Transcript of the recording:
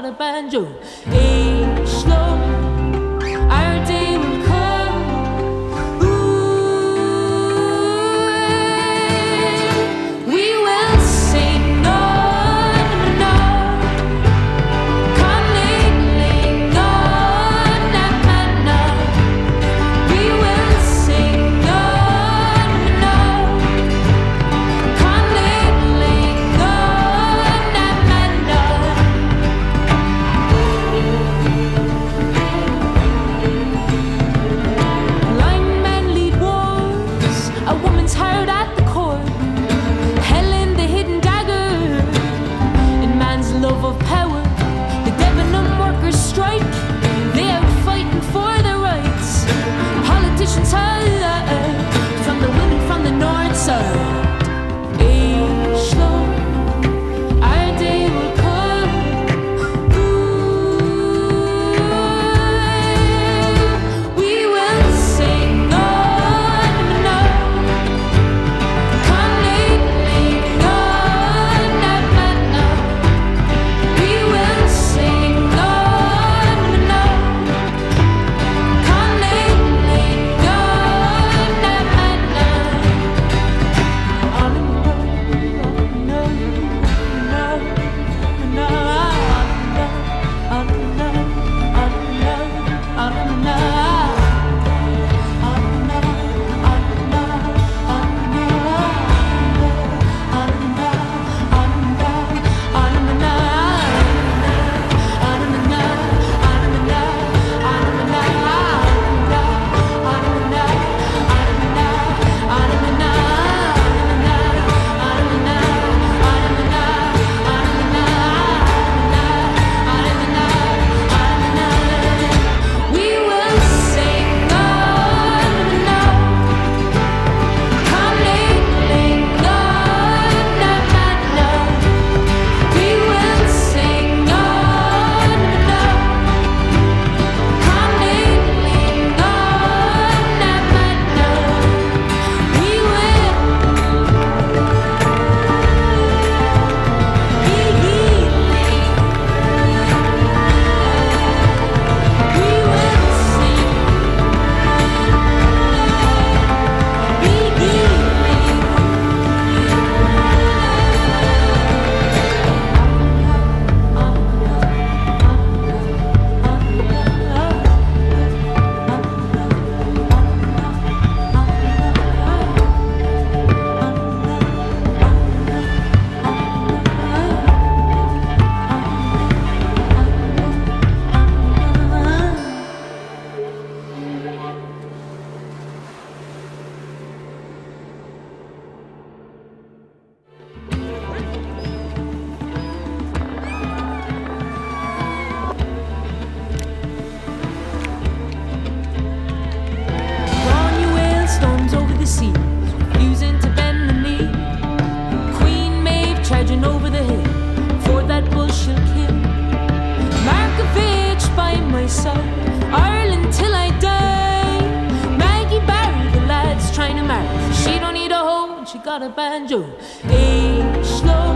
a banjo. A slow, our day will come. Ooh, we will sing on and on. Come ling on and on. We will sing on and on. Come ling on and on. Blind men lead wars, a woman's heart at the core. Helen, the hidden dagger, in man's love of power. The Debenham workers strike, they out fighting for their rights. Politicians hide from the women from the north side. Age slow, our day will come. Ooh, we will sing on and on. Come ling on and on. We will sing on and on. Come ling on and Ireland till I die. Maggie Barry, the lad's trying to marry. She don't need a hoe, she got a banjo. A slow.